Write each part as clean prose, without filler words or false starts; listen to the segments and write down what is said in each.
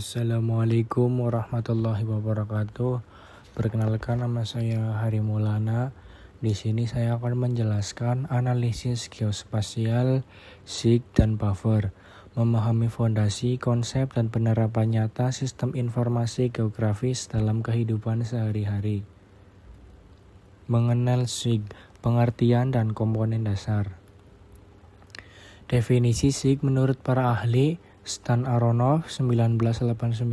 Assalamualaikum warahmatullahi wabarakatuh. Perkenalkan, nama saya Hari Maulana. Di sini saya akan menjelaskan analisis geospasial, SIG, dan buffer, memahami fondasi, konsep, dan penerapan nyata sistem informasi geografis dalam kehidupan sehari-hari. Mengenal SIG, pengertian dan komponen dasar. Definisi SIG menurut para ahli, Stan Aronoff 1989,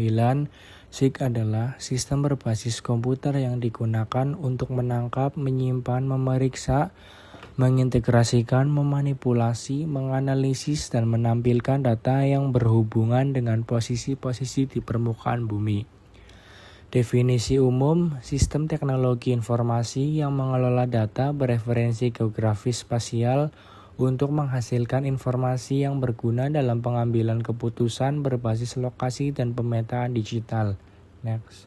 SIG adalah sistem berbasis komputer yang digunakan untuk menangkap, menyimpan, memeriksa, mengintegrasikan, memanipulasi, menganalisis, dan menampilkan data yang berhubungan dengan posisi-posisi di permukaan bumi. Definisi umum, sistem teknologi informasi yang mengelola data bereferensi geografis spasial untuk menghasilkan informasi yang berguna dalam pengambilan keputusan berbasis lokasi dan pemetaan digital. Next.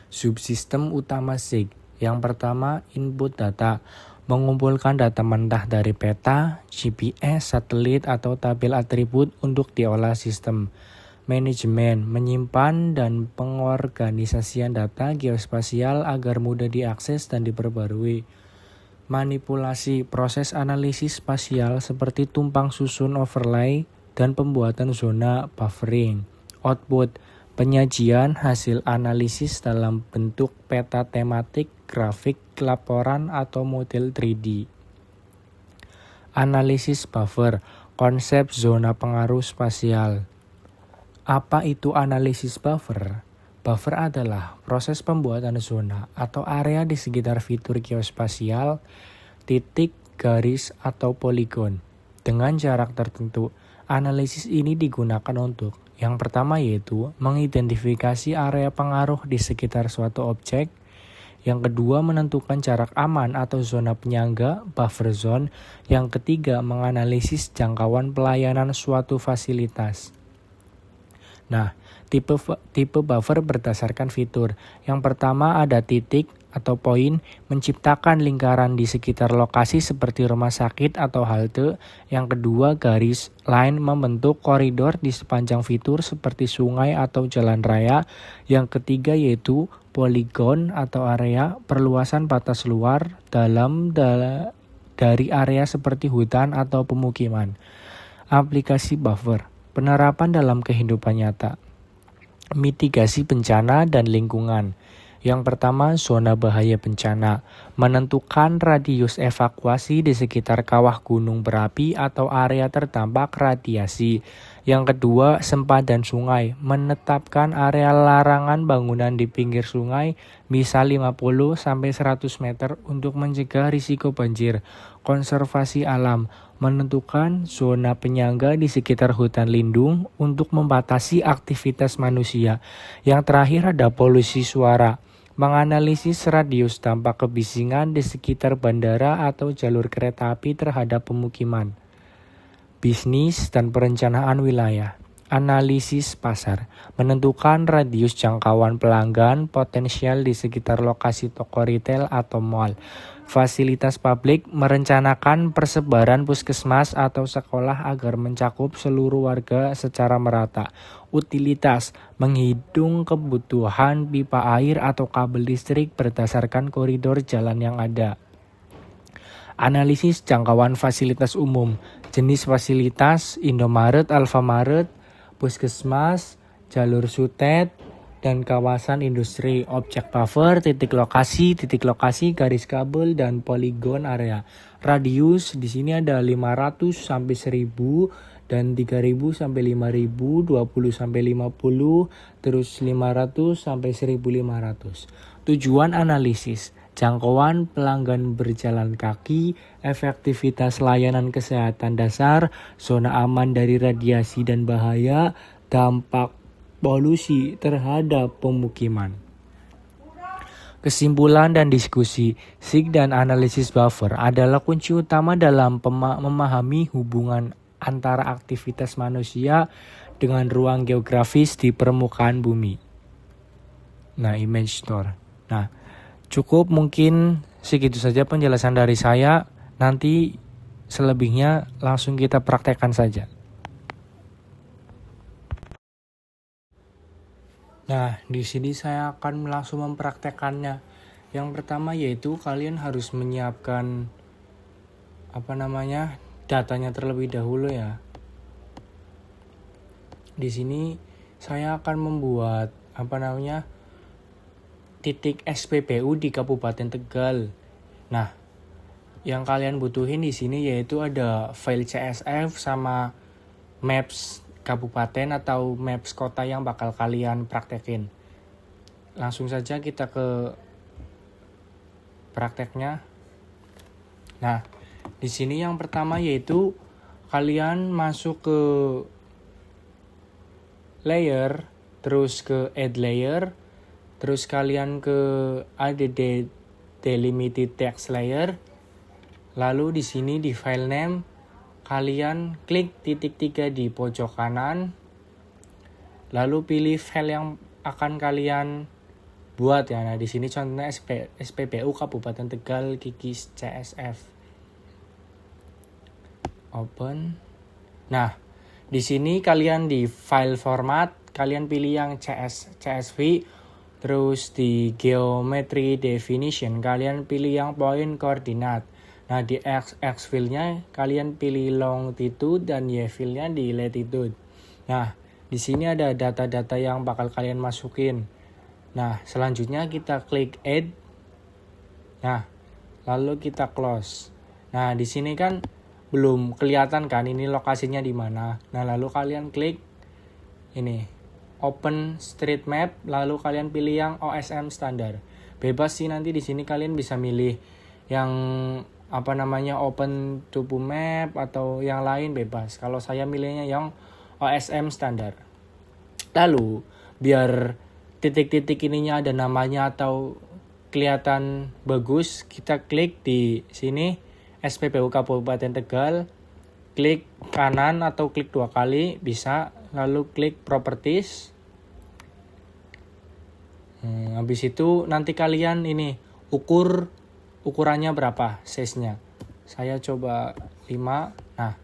Subsistem utama SIG. Yang pertama, input data. Mengumpulkan data mentah dari peta, GPS, satelit, atau tabel atribut untuk diolah sistem. Manajemen, menyimpan dan pengorganisasian data geospasial agar mudah diakses dan diperbarui. Manipulasi, proses analisis spasial seperti tumpang susun overlay dan pembuatan zona buffering. Output, penyajian hasil analisis dalam bentuk peta tematik, grafik, laporan, atau model 3D. Analisis buffer, konsep zona pengaruh spasial. Apa itu analisis buffer? Buffer adalah proses pembuatan zona atau area di sekitar fitur geospasial, titik, garis, atau poligon dengan jarak tertentu. Analisis ini digunakan untuk yang pertama yaitu mengidentifikasi area pengaruh di sekitar suatu objek. Yang kedua, menentukan jarak aman atau zona penyangga, buffer zone. Yang ketiga, menganalisis jangkauan pelayanan suatu fasilitas. Nah, tipe buffer berdasarkan fitur. Yang pertama ada titik atau poin, menciptakan lingkaran di sekitar lokasi seperti rumah sakit atau halte. Yang kedua garis, line, membentuk koridor di sepanjang fitur seperti sungai atau jalan raya. Yang ketiga yaitu poligon atau area, perluasan batas luar dalam dari area seperti hutan atau pemukiman. Aplikasi buffer. Penerapan dalam kehidupan nyata. Mitigasi bencana dan lingkungan. Yang pertama, zona bahaya bencana. Menentukan radius evakuasi di sekitar kawah gunung berapi atau area terdampak radiasi. Yang kedua, sempadan sungai. Menetapkan area larangan bangunan di pinggir sungai, misal 50-100 meter untuk mencegah risiko banjir. Konservasi alam. Menentukan zona penyangga di sekitar hutan lindung untuk membatasi aktivitas manusia. Yang terakhir ada polusi suara. Menganalisis radius dampak kebisingan di sekitar bandara atau jalur kereta api terhadap pemukiman. Bisnis dan perencanaan wilayah. Analisis pasar. Menentukan radius jangkauan pelanggan potensial di sekitar lokasi toko retail atau mall. Fasilitas publik, merencanakan persebaran puskesmas atau sekolah agar mencakup seluruh warga secara merata. Utilitas, menghitung kebutuhan pipa air atau kabel listrik berdasarkan koridor jalan yang ada. Analisis jangkauan fasilitas umum, jenis fasilitas, Indomaret, Alfamaret, puskesmas, jalur sutet, dan kawasan industri. Objek buffer, titik lokasi, garis kabel, dan poligon area. Radius di sini ada 500 sampai 1000 dan 3000 sampai 5000, 20 sampai 50, terus 500 sampai 1500. Tujuan analisis, jangkauan pelanggan berjalan kaki, efektivitas layanan kesehatan dasar, zona aman dari radiasi dan bahaya, dampak polusi terhadap pemukiman. Kesimpulan dan diskusi, SIG dan analisis buffer adalah kunci utama dalam memahami hubungan antara aktivitas manusia dengan ruang geografis di permukaan bumi. Nah, image store. Nah, cukup mungkin segitu saja penjelasan dari saya. Nanti selebihnya langsung kita praktekkan saja. Nah, di sini saya akan langsung mempraktekannya. Yang pertama yaitu kalian harus menyiapkan datanya terlebih dahulu ya. Di sini saya akan membuat titik SPBU di Kabupaten Tegal. Nah, yang kalian butuhin di sini yaitu ada file CSV sama maps kabupaten atau maps kota yang bakal kalian praktekin. Langsung saja kita ke prakteknya. Nah, di sini yang pertama yaitu kalian masuk ke layer, terus ke add layer, terus kalian ke add delimited text layer. Lalu di sini di file name kalian klik titik 3 di pojok kanan. Lalu pilih file yang akan kalian buat ya. Nah, di sini contohnya SPBU Kabupaten Tegal Kikis CSF. Open. Nah, di sini kalian di file format kalian pilih yang CSV, terus di geometry definition kalian pilih yang point coordinate. Nah, di X field-nya kalian pilih longitude dan Y field-nya di latitude. Nah, di sini ada data-data yang bakal kalian masukin. Nah, selanjutnya kita klik add. Nah, lalu kita close. Nah, di sini kan belum kelihatan kan ini lokasinya di mana. Nah, lalu kalian klik ini open street map, lalu kalian pilih yang OSM standar. Bebas sih, nanti di sini kalian bisa milih yang open to map atau yang lain, bebas. Kalau saya milihnya yang OSM standar. Lalu biar titik-titik ininya ada namanya atau kelihatan bagus, kita klik di sini SPBU Kabupaten Tegal, klik kanan atau klik 2 kali bisa, lalu klik properties. Habis itu nanti kalian ini ukurannya berapa, size-nya. Saya coba 5. Nah,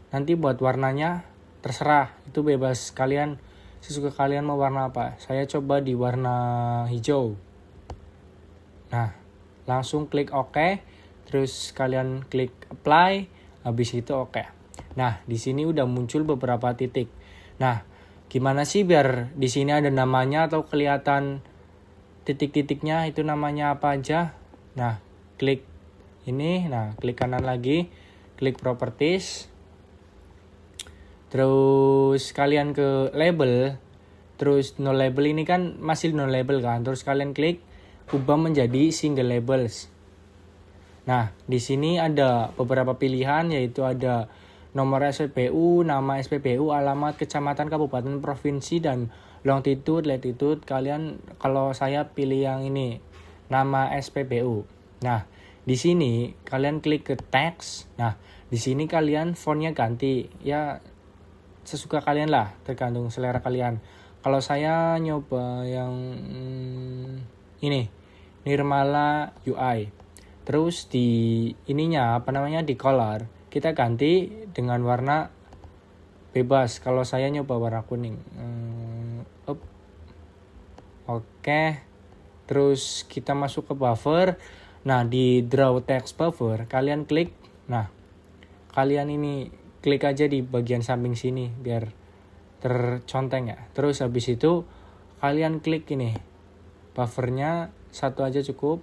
nanti buat warnanya terserah, itu bebas kalian, sesuka kalian mau warna apa. Saya coba di warna hijau. Nah, langsung klik OK, terus kalian klik apply, habis itu OK. Nah, di sini udah muncul beberapa titik. Nah, gimana sih biar di sini ada namanya atau kelihatan titik-titiknya itu namanya apa aja? Nah, klik ini, nah klik kanan lagi, klik properties. Terus kalian ke label, terus no label ini kan masih no label kan. Terus kalian klik ubah menjadi single labels. Nah, di sini ada beberapa pilihan yaitu ada nomor SPBU, nama SPBU, alamat, kecamatan, kabupaten, provinsi, dan longitude, latitude. Kalian, kalau saya pilih yang ini, nama SPBU. Nah, di sini kalian klik ke text. Nah, di sini kalian fontnya ganti. Ya, sesuka kalian lah, tergantung selera kalian. Kalau saya nyoba yang ini, Nirmala UI. Terus di ininya di color kita ganti dengan warna bebas. Kalau saya nyoba warna kuning. Oke. Terus kita masuk ke buffer. Nah, di draw text buffer kalian klik. Nah, kalian ini klik aja di bagian samping sini biar terconteng ya. Terus habis itu kalian klik ini buffernya, satu aja cukup.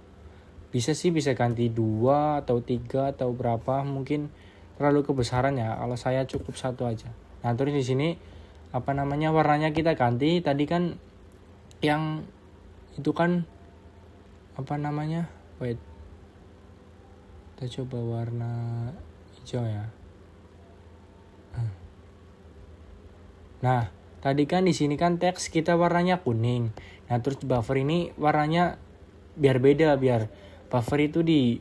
Bisa ganti 2 atau 3 atau berapa, mungkin terlalu kebesaran ya. Kalau saya cukup satu aja. Nah, terus di sini warnanya kita ganti. Tadi kan yang itu kan wait. Kita coba warna hijau ya. Nah, tadi kan di sini kan teks kita warnanya kuning. Nah, terus buffer ini warnanya biar beda, biar buffer itu di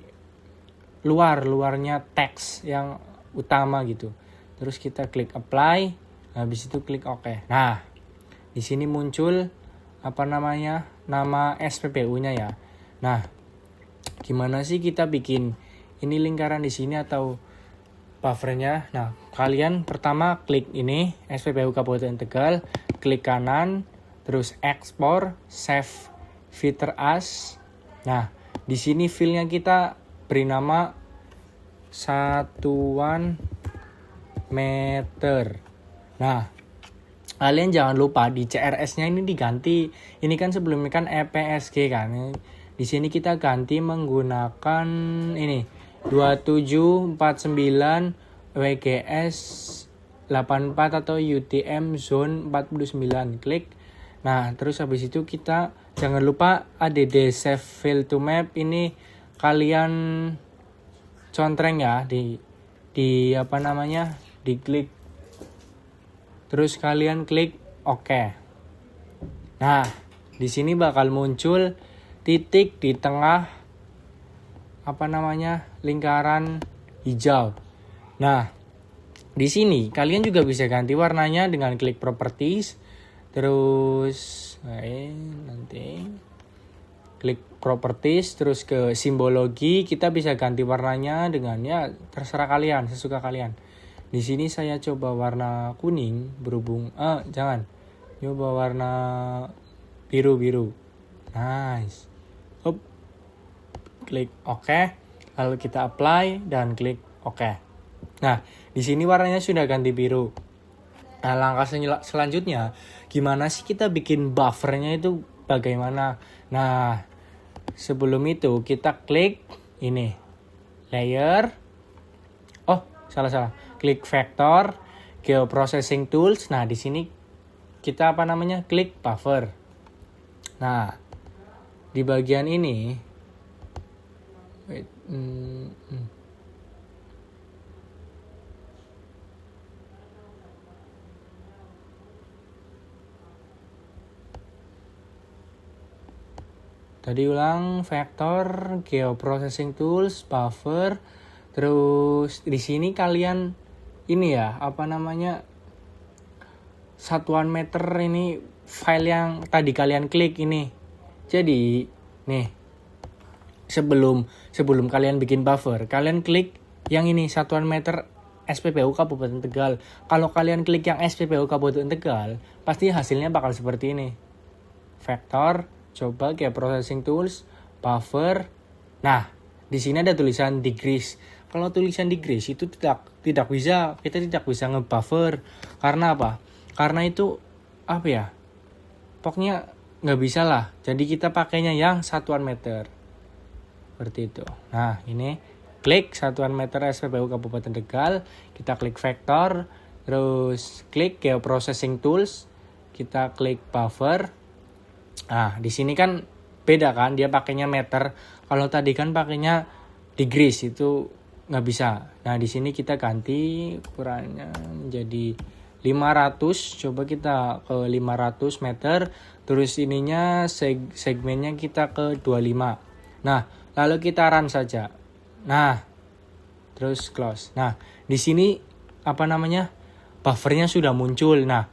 luarnya teks yang utama gitu. Terus kita klik apply, habis itu klik OK. Nah, di sini muncul nama SPBU-nya ya. Nah, gimana sih kita bikin ini lingkaran di sini atau buffernya? Nah, kalian pertama klik ini SPBU Kabupaten Tegal, klik kanan, terus export, save feature as. Nah, di sini filenya kita beri nama satuan meter. Nah, kalian jangan lupa di CRS-nya ini diganti. Ini kan sebelumnya kan EPSG kan. Di sini kita ganti menggunakan ini 2749 WGS 84 atau UTM zone 49. Klik. Nah, terus habis itu kita jangan lupa add save file to map ini kalian contreng ya di diklik. Terus kalian klik OK. Nah, di sini bakal muncul titik di tengah lingkaran hijau. Nah, di sini kalian juga bisa ganti warnanya dengan klik properties. Terus nanti klik properties, terus ke simbologi, kita bisa ganti warnanya dengan ya terserah kalian, sesuka kalian. Di sini saya coba warna kuning berhubung coba warna biru. Nice. Klik OK, lalu kita apply dan klik OK. Nah, di sini warnanya sudah ganti biru. Nah, langkah selanjutnya gimana sih kita bikin buffernya itu bagaimana? Nah, sebelum itu kita klik ini layer. Oh, salah. Klik vector, geoprocessing tools. Nah, di sini kita klik buffer. Nah, di bagian ini tadi ulang vector, geoprocessing tools, buffer. Terus di sini kalian ini ya, satuan meter ini file yang tadi kalian klik ini. Jadi, nih. Sebelum kalian bikin buffer, kalian klik yang ini satuan meter SPBU Kabupaten Tegal. Kalau kalian klik yang SPBU Kabupaten Tegal, pasti hasilnya bakal seperti ini. Vector, coba kayak processing tools, buffer. Nah, di sini ada tulisan degrees. Kalau tulisan degrees itu kita tidak bisa ngebuffer. Karena apa? Karena itu pokoknya nggak bisa lah. Jadi kita pakainya yang satuan meter. Seperti itu. Nah, ini klik satuan meter SPBU Kabupaten Tegal, kita klik vector, terus klik geoprocessing tools, kita klik buffer. Nah, di sini kan beda kan, dia pakainya meter. Kalau tadi kan pakainya degrees, itu nggak bisa. Nah, di sini kita ganti ukurannya menjadi 500. Coba kita ke 500 meter, terus ininya segmennya kita ke 25. Nah, lalu kita run saja. Nah, terus close. Nah, di sini buffernya sudah muncul. Nah,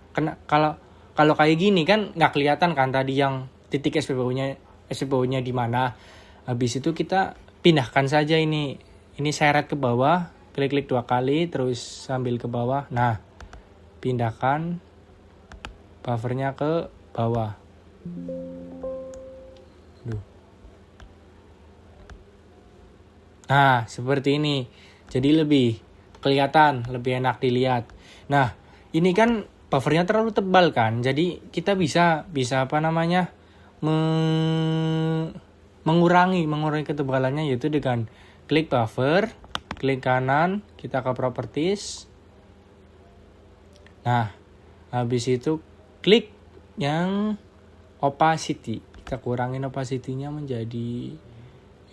kalau kayak gini kan nggak kelihatan kan tadi yang titik SPBU-nya di mana. Habis itu kita pindahkan saja ini seret ke bawah, klik 2 kali, terus sambil ke bawah. Nah, pindahkan buffernya ke bawah. Nah, seperti ini. Jadi lebih kelihatan, lebih enak dilihat. Nah, ini kan buffernya terlalu tebal kan. Jadi kita bisa mengurangi ketebalannya, yaitu dengan klik buffer, klik kanan, kita ke properties. Nah, habis itu klik yang opacity. Kita kurangin opacity-nya menjadi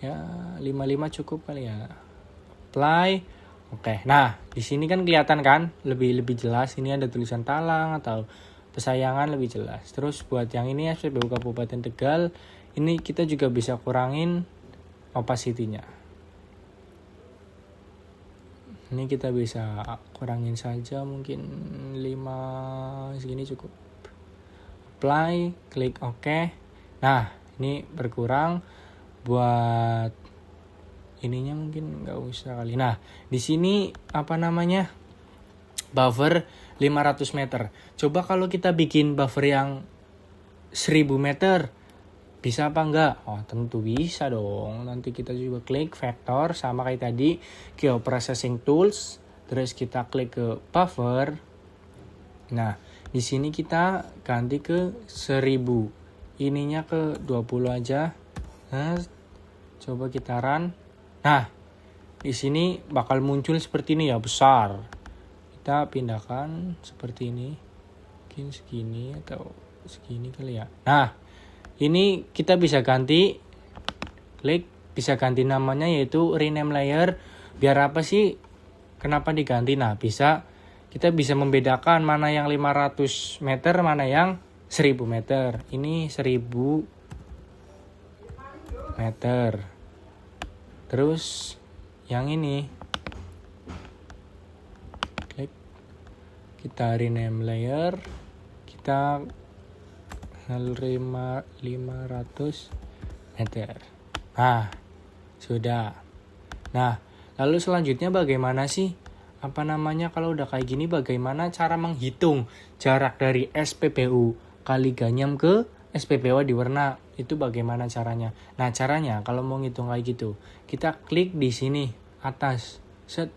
55 cukup kali ya. Apply. Oke. Nah, di sini kan kelihatan kan lebih jelas. Ini ada tulisan talang atau pesayangan lebih jelas. Terus buat yang ini SPBU Kabupaten Tegal, ini kita juga bisa kurangin opacity-nya. Ini kita bisa kurangin saja mungkin 5 segini cukup. Apply, klik OK. Nah, ini berkurang. Buat ininya mungkin nggak usah kali. Nah, di sini buffer 500 meter. Coba kalau kita bikin buffer yang 1000 meter. Bisa apa enggak? Oh, tentu bisa dong. Nanti kita juga klik vektor sama kayak tadi, Geoprocessing Tools, terus kita klik ke buffer. Nah, di sini kita ganti ke 1000. Ininya ke 20 aja. Nah, coba kita run. Nah, di sini bakal muncul seperti ini ya, besar. Kita pindahkan seperti ini. Mungkin segini atau segini kali ya. Nah, ini kita bisa ganti, klik, bisa ganti namanya yaitu rename layer. Biar apa sih? Kenapa diganti? Nah, kita bisa membedakan mana yang 500 meter, mana yang 1000 meter. Ini 1000 meter. Terus yang ini, klik, kita rename layer, kita 500 meter. Nah, sudah. Nah, lalu selanjutnya bagaimana sih? Kalau udah kayak gini, bagaimana cara menghitung jarak dari SPBU kali ganyam ke SPBU di warna? Itu bagaimana caranya? Nah, caranya kalau mau ngitung kayak gitu, kita klik di sini atas. Set.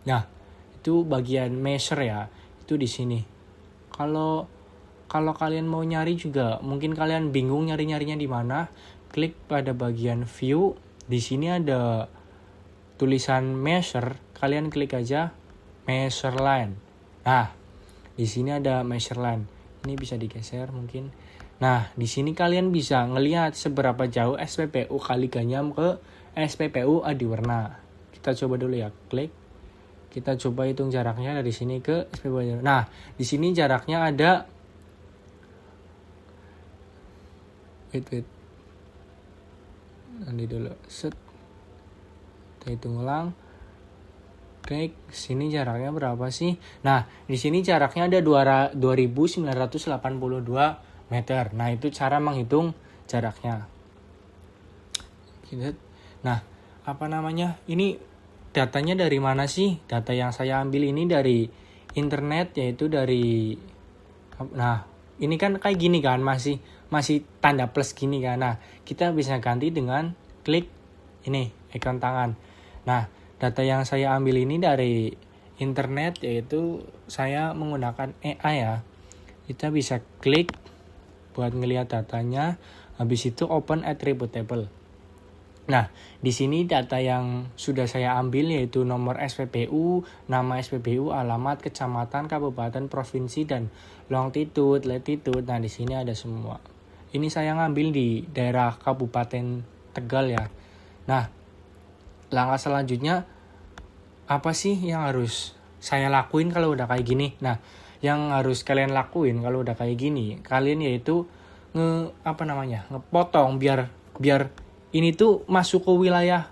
Nah, itu bagian measure ya. Itu di sini. Kalau kalian mau nyari juga, mungkin kalian bingung nyarinya di mana, klik pada bagian view. Di sini ada tulisan measure, kalian klik aja measure line. Nah, di sini ada measure line. Ini bisa digeser mungkin. Nah, di sini kalian bisa ngelihat seberapa jauh SPBU kali ganyam ke SPBU adiwarna. Kita coba dulu ya, klik. Kita coba hitung jaraknya dari sini ke SPBU adiwarna. Nah, di sini jaraknya ada wait. Nanti dulu. Set. Kita hitung ulang. Klik, sini jaraknya berapa sih? Nah, di sini jaraknya ada 2982 meter. Nah, itu cara menghitung jaraknya. Nah, ini datanya dari mana sih? Data yang saya ambil ini dari internet, yaitu dari, nah, ini kan kayak gini kan, masih tanda plus gini kan. Nah, kita bisa ganti dengan klik ini, ikon tangan. Nah, data yang saya ambil ini dari internet, yaitu saya menggunakan AI ya. Kita bisa klik buat ngelihat datanya, habis itu open attribute table. Nah, di sini data yang sudah saya ambil yaitu nomor SPBU, nama SPBU, alamat, kecamatan, kabupaten, provinsi, dan longitude, latitude. Nah, di sini ada semua. Ini saya ngambil di daerah Kabupaten Tegal ya. Nah, langkah selanjutnya apa sih yang harus saya lakuin kalau udah kayak gini? Nah, yang harus kalian lakuin kalau udah kayak gini, kalian yaitu ngepotong biar ini tuh masuk ke wilayah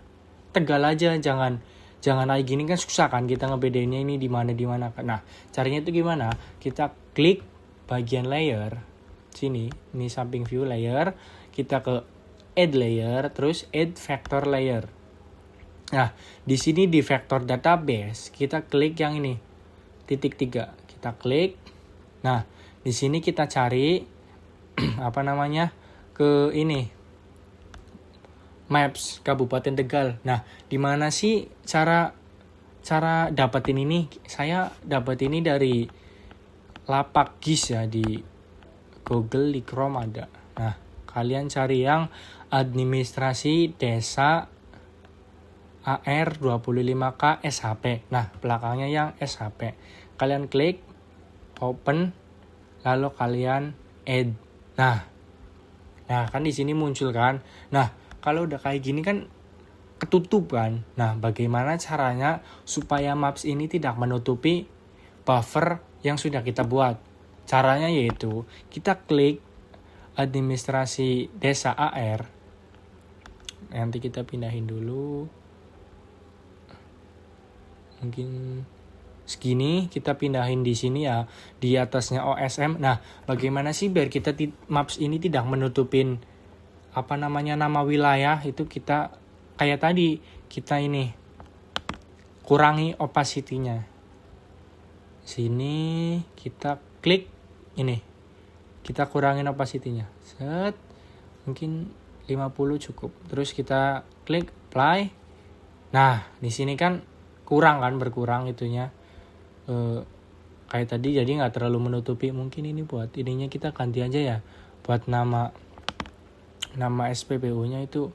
Tegal aja, jangan kayak gini kan susah kan kita ngebedainnya ini di mana. Nah, caranya itu gimana? Kita klik bagian layer sini, ini samping view layer, kita ke add layer, terus add vector layer. Nah, di sini di vector database kita klik yang ini, titik 3, kita klik. Nah, di sini kita cari ke ini maps Kabupaten Tegal. Nah, di mana sih cara dapetin ini? Saya dapat ini dari lapak GIS ya, di Google, di Chrome ada. Nah, kalian cari yang administrasi desa AR 25K SHP. Nah, belakangnya yang SHP. Kalian klik, open, lalu kalian add. Nah, kan di sini muncul kan. Nah, kalau udah kayak gini kan ketutup kan. Nah, bagaimana caranya supaya maps ini tidak menutupi buffer yang sudah kita buat? Caranya yaitu kita klik administrasi desa AR. Nanti kita pindahin dulu. Mungkin segini, kita pindahin di sini ya, di atasnya OSM. Nah, bagaimana sih biar kita maps ini tidak menutupin nama wilayah? Itu kita kayak tadi, kita ini kurangi opacity-nya. Sini kita klik ini kita kurangin opacity-nya. Set. Mungkin 50 cukup. Terus kita klik apply. Nah, di sini kan berkurang itunya. Kayak tadi jadi nggak terlalu menutupi. Mungkin ini buat ininya kita ganti aja ya. Buat nama SPBU-nya itu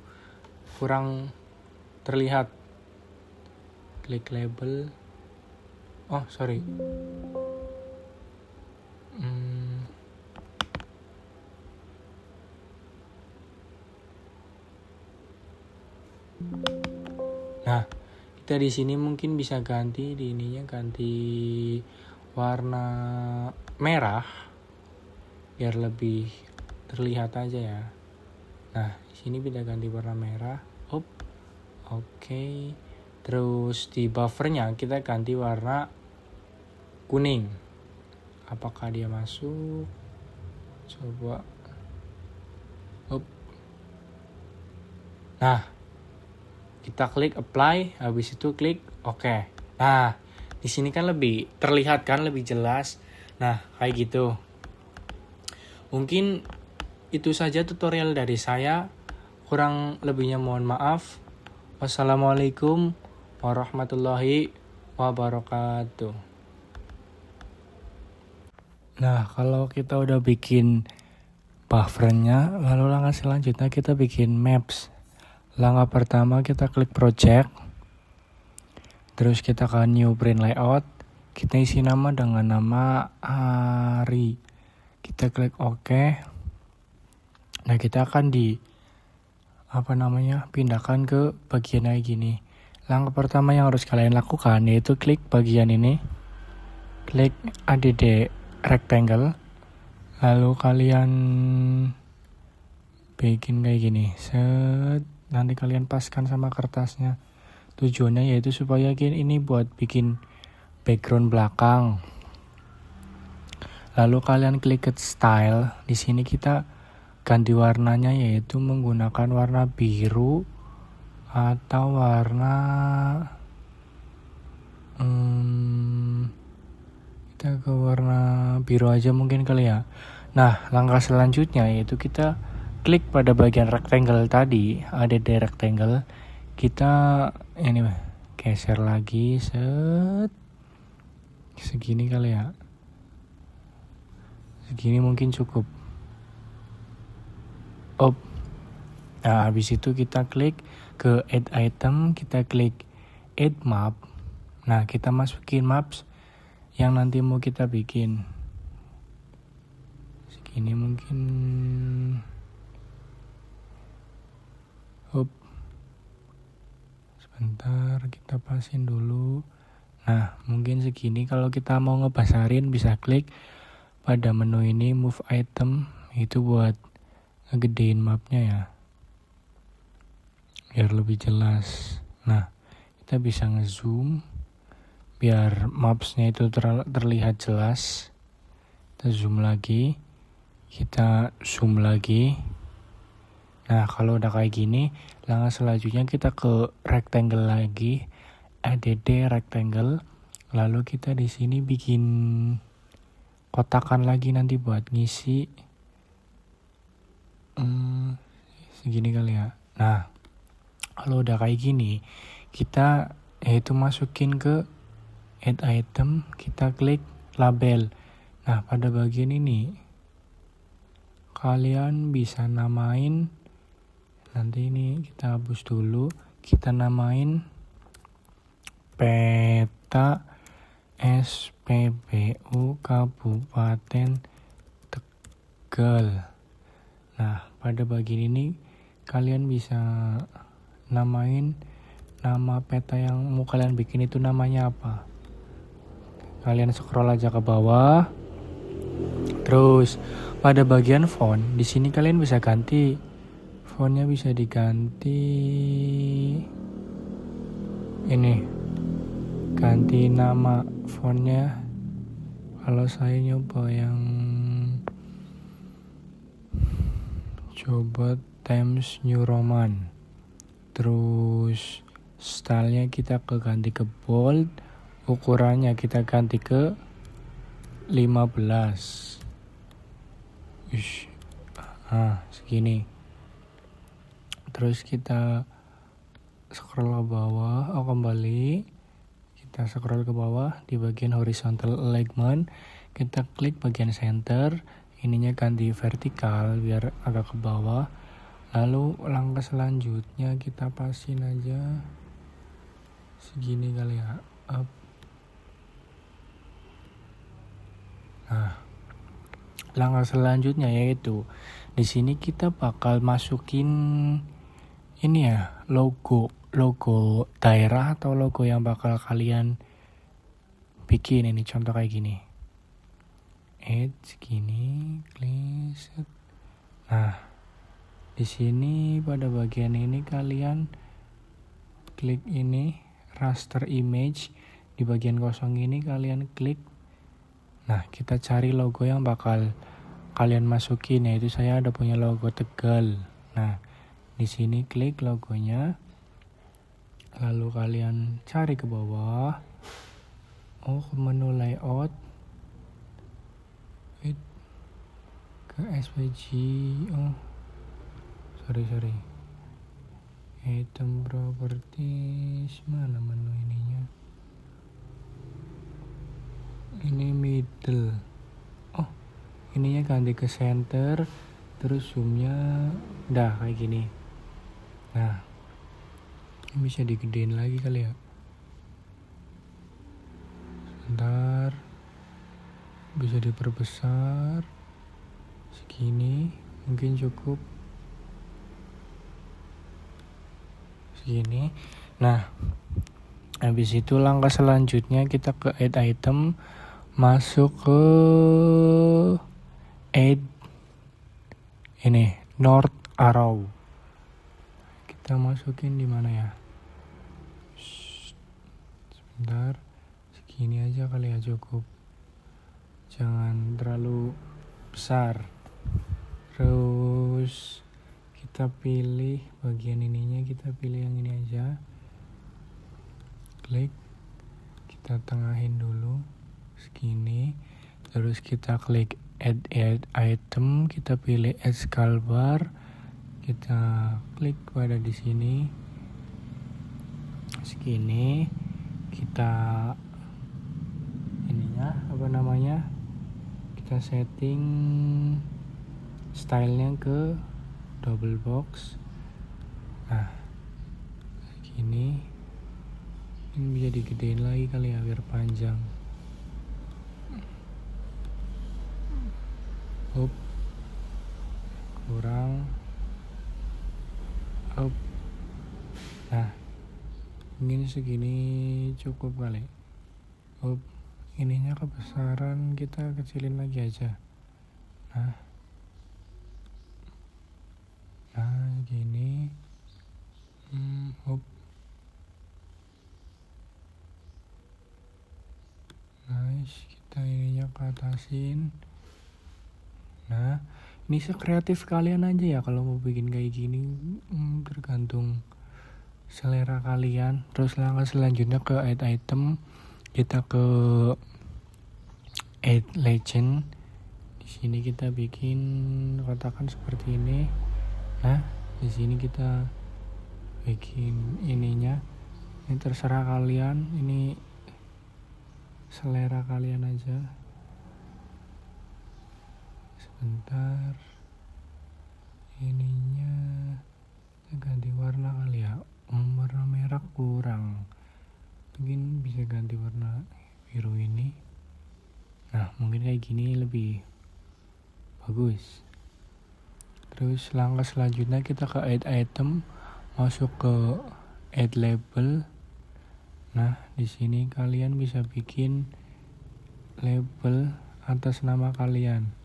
kurang terlihat. Klik label. Oh, sorry. Nah, kita di sini mungkin bisa ganti warna merah biar lebih terlihat aja ya. Nah, di sini bisa ganti warna merah. Oke. Terus di buffernya kita ganti warna kuning. Apakah dia masuk? Coba. Nah, kita klik apply, habis itu klik oke. Nah, di sini kan lebih terlihat kan, lebih jelas. Nah, kayak gitu. Mungkin itu saja tutorial dari saya. Kurang lebihnya mohon maaf. Wassalamualaikum warahmatullahi wabarakatuh. Nah, kalau kita udah bikin buffernya, lalu langkah selanjutnya kita bikin maps. Langkah pertama kita klik project, terus kita ke new print layout, kita isi nama dengan nama Ari, kita klik OK. Nah, kita akan pindahkan ke bagian kayak gini. Langkah pertama yang harus kalian lakukan yaitu klik bagian ini, klik add rectangle, lalu kalian bikin kayak gini. Nanti kalian paskan sama kertasnya. Tujuannya yaitu supaya ini buat bikin background belakang. Lalu kalian klik ke style. Di sini kita ganti warnanya yaitu menggunakan warna biru atau warna kita ke warna biru aja mungkin kali ya. Nah, langkah selanjutnya yaitu kita klik pada bagian rectangle tadi, ada di rectangle, kita geser lagi, segini kali ya, segini mungkin cukup. Nah, habis itu kita klik ke add item, kita klik add map. Nah, kita masukin maps yang nanti mau kita bikin. Segini mungkin. Sebentar, kita pasin dulu. Nah, mungkin segini. Kalau kita mau ngebesarin bisa klik pada menu ini move item, itu buat ngegedein mapnya ya, biar lebih jelas. Nah, kita bisa ngezoom biar mapsnya itu terlihat jelas. Kita zoom lagi, kita zoom lagi. Nah, kalau udah kayak gini, langkah selanjutnya kita ke rectangle lagi, add rectangle, lalu kita di sini bikin kotakan lagi nanti buat ngisi segini kali ya. Nah, kalau udah kayak gini, kita masukin ke add item, kita klik label. Nah, pada bagian ini kalian bisa namain, nanti ini kita hapus dulu, kita namain peta SPBU Kabupaten Tegal. Nah, pada bagian ini kalian bisa namain nama peta yang mau kalian bikin itu namanya apa. Kalian scroll aja ke bawah. Terus pada bagian font, di sini kalian bisa ganti fontnya, bisa diganti ini, ganti nama fontnya. Kalau saya nyoba yang Times New Roman, terus stylenya kita ganti ke bold, ukurannya kita ganti ke 15. Ish. Segini. Terus kita scroll ke bawah, kembali. Kita scroll ke bawah di bagian horizontal alignment. Kita klik bagian center. Ininya ganti vertikal biar agak ke bawah. Lalu langkah selanjutnya kita pasin aja segini kali ya. Up. Nah, langkah selanjutnya yaitu di sini kita bakal masukin ini ya, logo daerah atau logo yang bakal kalian bikin. Ini contoh kayak gini. Add segini, klik set. Nah, di sini pada bagian ini kalian klik ini raster image, di bagian kosong ini kalian klik. Nah, kita cari logo yang bakal kalian masukin, yaitu saya ada punya logo Tegal. Nah, di sini klik logonya, lalu kalian cari ke bawah. Ke menu layout, ke SVG. Sorry. Item properties, mana menu ininya? Ini middle. Ininya ganti ke center, terus zoomnya udah kayak gini. Nah, ini bisa digedein lagi kali ya. Sebentar, bisa diperbesar segini, mungkin cukup segini. Nah, habis itu langkah selanjutnya kita ke add item, masuk ke add ini north arrow. Kita masukin di mana ya? Sebentar, segini aja kali ya, cukup. Jangan terlalu besar. Terus kita pilih bagian ininya, kita pilih yang ini aja. Klik, kita tengahin dulu segini. Terus kita klik add item, kita pilih add scroll bar, kita klik pada di sini segini. Kita ininya kita setting stylenya ke double box. Nah, segini. Ini bisa digedein lagi kali ya biar panjang. Kurang. Nah, mungkin segini cukup kali. Ininya kebesaran, kita kecilin lagi aja. Nah, gini. Nice, kita ininya ke atasin. Nah, ini sekreatif kalian aja ya kalau mau bikin kayak gini, tergantung selera kalian. Terus langkah selanjutnya ke add item, kita ke add legend. Di sini kita bikin kotakan seperti ini. Nah, di sini kita bikin ininya. Ini terserah kalian, ini selera kalian aja. Sebentar, ininya kita ganti warna kali ya. Warna merah kurang, mungkin bisa ganti warna biru ini. Nah, mungkin kayak gini lebih bagus. Terus langkah selanjutnya kita ke add item, masuk ke add label. Nah, di sini kalian bisa bikin label atas nama kalian.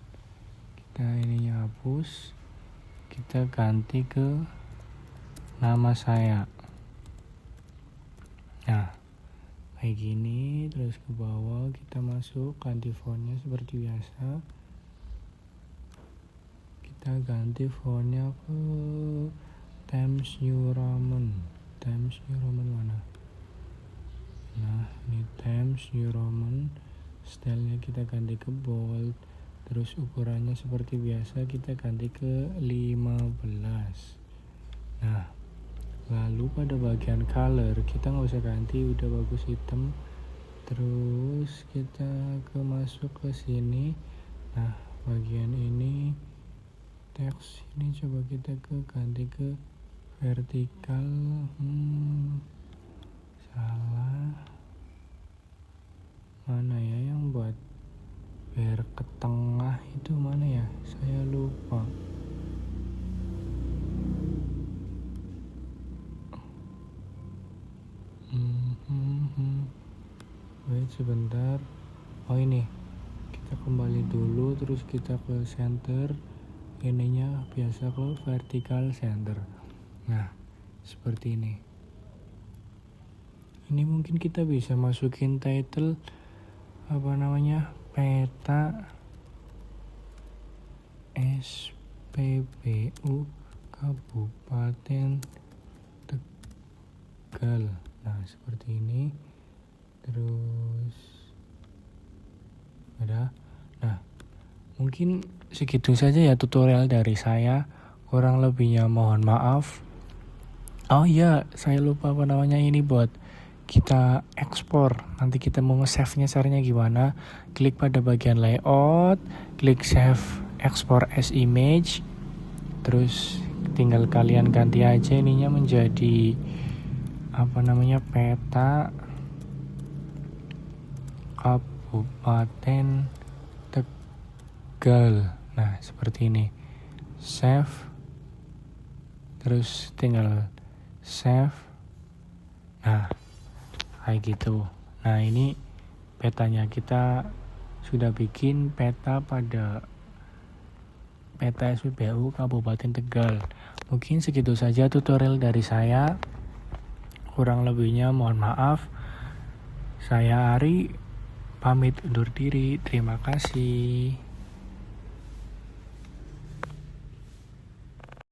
Kita ininya hapus, kita ganti ke nama saya. Nah, kayak gini. Terus ke bawah kita masuk, ganti fontnya seperti biasa. Kita ganti fontnya ke Times New Roman. Mana? Nah, ini Times New Roman. Stylenya kita ganti ke bold. Terus ukurannya seperti biasa kita ganti ke 15. Nah, lalu pada bagian color kita nggak usah ganti, udah bagus hitam. Terus kita masuk ke sini. Nah, bagian ini teks ini coba kita ganti ke vertikal. Salah. Mana ya yang buat biar ke tengah itu mana ya? Saya lupa. Wait sebentar. Oh ini. Kita kembali dulu terus kita ke center. Ininya biasa ke vertical center. Nah, seperti ini. Ini mungkin kita bisa masukin title peta SPBU Kabupaten Tegal. Nah, seperti ini. Terus ada. Nah, mungkin segitu saja ya tutorial dari saya. Kurang lebihnya mohon maaf. Oh iya, saya lupa ini buat kita ekspor. Nanti kita mau nge-save-nya caranya gimana. Klik pada bagian layout, klik save export as image. Terus tinggal kalian ganti aja ininya menjadi peta Kabupaten Tegal. Nah, seperti ini. Save. Terus tinggal save. Nah, kayak gitu. Nah, ini petanya kita sudah bikin peta pada peta SPBU Kabupaten Tegal. Mungkin segitu saja tutorial dari saya. Kurang lebihnya mohon maaf. Saya Ari pamit undur diri. Terima kasih.